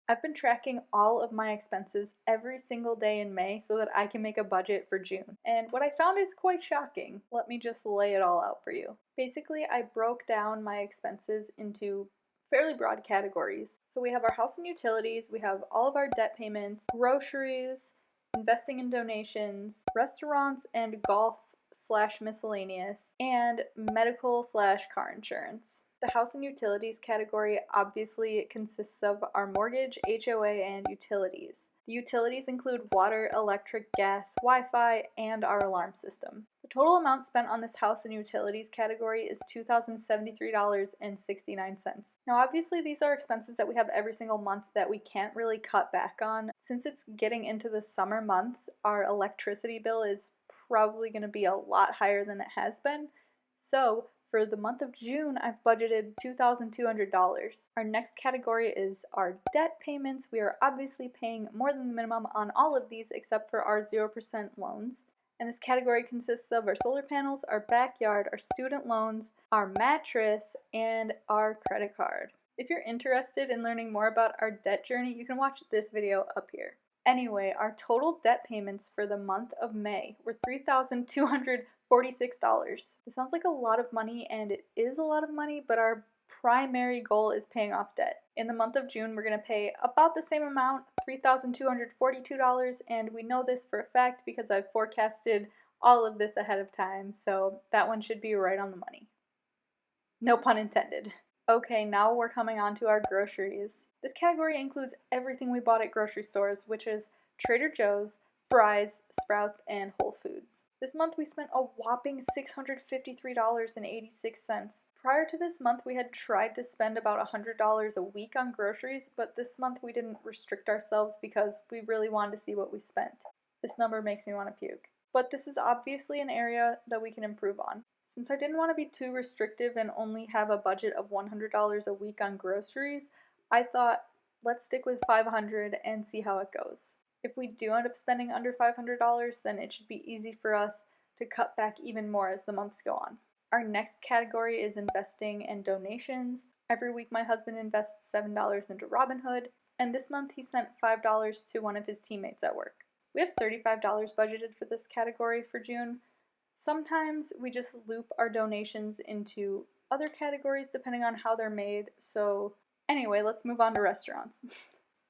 I've been tracking all of my expenses every single day in May so that I can make a budget for June. And what I found is quite shocking. Let me just lay it all out for you. Basically, I broke down my expenses into fairly broad categories. So we have our house and utilities, we have all of our debt payments, groceries, investing in donations, restaurants and golf slash miscellaneous, and medical slash car insurance. The house and utilities category obviously consists of our mortgage, HOA, and utilities. The utilities include water, electric, gas, Wi-Fi, and our alarm system. The total amount spent on this house and utilities category is $2,073.69. Now obviously these are expenses that we have every single month that we can't really cut back on. Since it's getting into the summer months, our electricity bill is probably going to be a lot higher than it has been. So for the month of June, I've budgeted $2,200. Our next category is our debt payments. We are obviously paying more than the minimum on all of these except for our 0% loans. And this category consists of our solar panels, our backyard, our student loans, our mattress, and our credit card. If you're interested in learning more about our debt journey, you can watch this video up here. Anyway, our total debt payments for the month of May were $3,246. This sounds like a lot of money, and it is a lot of money, but our primary goal is paying off debt. In the month of June, we're going to pay about the same amount, $3,242, and we know this for a fact because I've forecasted all of this ahead of time, so that one should be right on the money. No pun intended. Okay, now we're coming on to our groceries. This category includes everything we bought at grocery stores, which is Trader Joe's, Fry's, Sprouts, and Whole Foods. This month we spent a whopping $653.86. Prior to this month, we had tried to spend about $100 a week on groceries, but this month we didn't restrict ourselves because we really wanted to see what we spent. This number makes me want to puke. But this is obviously an area that we can improve on. Since I didn't want to be too restrictive and only have a budget of $100 a week on groceries, I thought, let's stick with $500 and see how it goes. If we do end up spending under $500, then it should be easy for us to cut back even more as the months go on. Our next category is investing and donations. Every week my husband invests $7 into Robinhood, and this month he sent $5 to one of his teammates at work. We have $35 budgeted for this category for June. Sometimes we just loop our donations into other categories depending on how they're made, so anyway, let's move on to restaurants.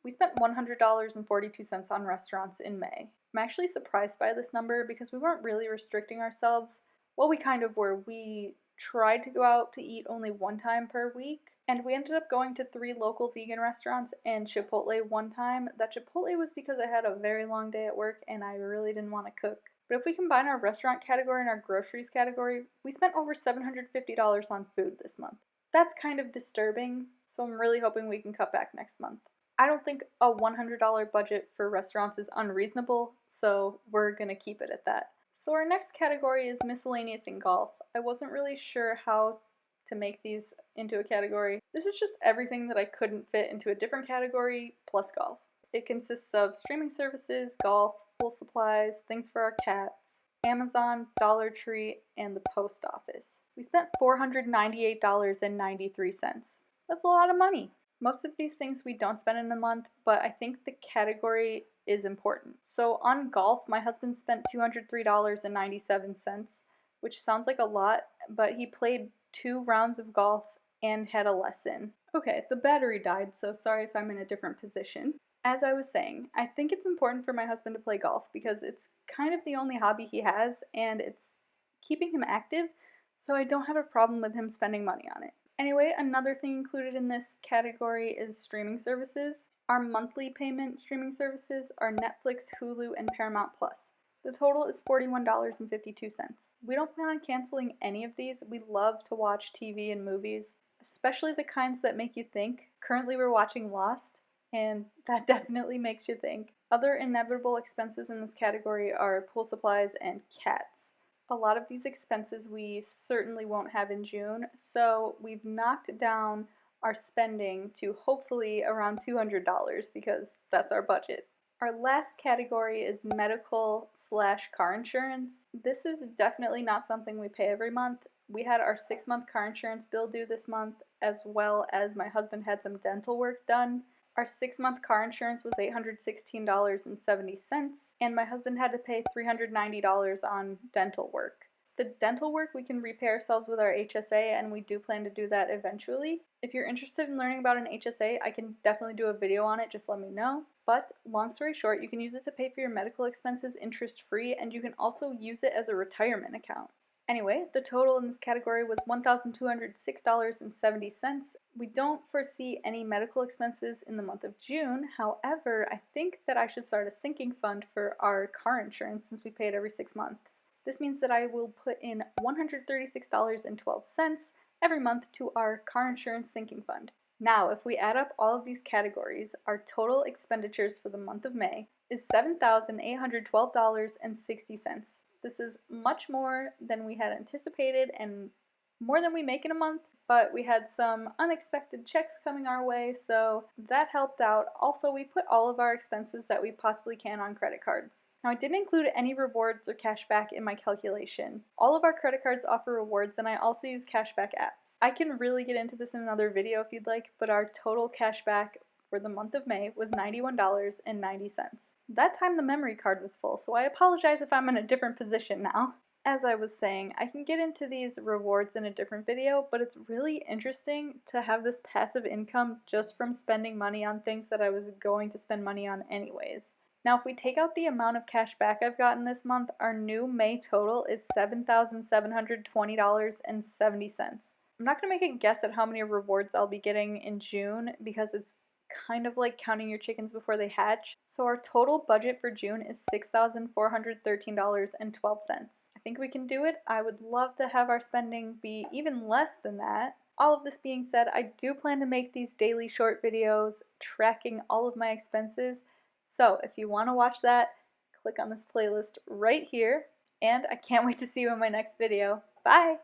We spent $100.42 on restaurants in May. I'm actually surprised by this number because we weren't really restricting ourselves. Well, we kind of were. We tried to go out to eat only one time per week, and we ended up going to 3 local vegan restaurants and Chipotle one time. That Chipotle was because I had a very long day at work and I really didn't want to cook. But if we combine our restaurant category and our groceries category, we spent over $750 on food this month. That's kind of disturbing, so I'm really hoping we can cut back next month. I don't think a $100 budget for restaurants is unreasonable, so we're gonna keep it at that. So our next category is miscellaneous and golf. I wasn't really sure how to make these into a category. This is just everything that I couldn't fit into a different category plus golf. It consists of streaming services, golf, pool supplies, things for our cats, Amazon, Dollar Tree, and the post office. We spent $498.93. That's a lot of money. Most of these things we don't spend in a month, but I think the category is important. So on golf, my husband spent $203.97, which sounds like a lot, but he played 2 rounds of golf and had a lesson. Okay, the battery died, so sorry if I'm in a different position. As I was saying, I think it's important for my husband to play golf because it's kind of the only hobby he has and it's keeping him active, so I don't have a problem with him spending money on it. Anyway, another thing included in this category is streaming services. Our monthly payment streaming services are Netflix, Hulu, and Paramount Plus. The total is $41.52. We don't plan on canceling any of these. We love to watch TV and movies, especially the kinds that make you think. Currently we're watching Lost, and that definitely makes you think. Other inevitable expenses in this category are pool supplies and cats. A lot of these expenses we certainly won't have in June, so we've knocked down our spending to hopefully around $200 because that's our budget. Our last category is medical slash car insurance. This is definitely not something we pay every month. We had our 6-month car insurance bill due this month, as well as my husband had some dental work done. Our 6-month car insurance was $816.70, and my husband had to pay $390 on dental work. The dental work we can repay ourselves with our HSA, and we do plan to do that eventually. If you're interested in learning about an HSA, I can definitely do a video on it, just let me know. But long story short, you can use it to pay for your medical expenses interest-free, and you can also use it as a retirement account. Anyway, the total in this category was $1,206.70. We don't foresee any medical expenses in the month of June. However, I think that I should start a sinking fund for our car insurance since we pay it every 6 months. This means that I will put in $136.12 every month to our car insurance sinking fund. Now, if we add up all of these categories, our total expenditures for the month of May is $7,812.60. This is much more than we had anticipated and more than we make in a month, but we had some unexpected checks coming our way, so that helped out. Also, we put all of our expenses that we possibly can on credit cards. Now, I didn't include any rewards or cashback in my calculation. All of our credit cards offer rewards, and I also use cashback apps. I can really get into this in another video if you'd like, but our total cashback for the month of May was $91.90. That time the memory card was full, so I apologize if I'm in a different position now. As I was saying, I can get into these rewards in a different video, but it's really interesting to have this passive income just from spending money on things that I was going to spend money on anyways. Now, if we take out the amount of cash back I've gotten this month, our new May total is $7,720.70. I'm not going to make a guess at how many rewards I'll be getting in June because it's kind of like counting your chickens before they hatch. So our total budget for June is $6,413.12. I think we can do it. I would love to have our spending be even less than that. All of this being said, I do plan to make these daily short videos tracking all of my expenses. So if you want to watch that, click on this playlist right here. And I can't wait to see you in my next video. Bye!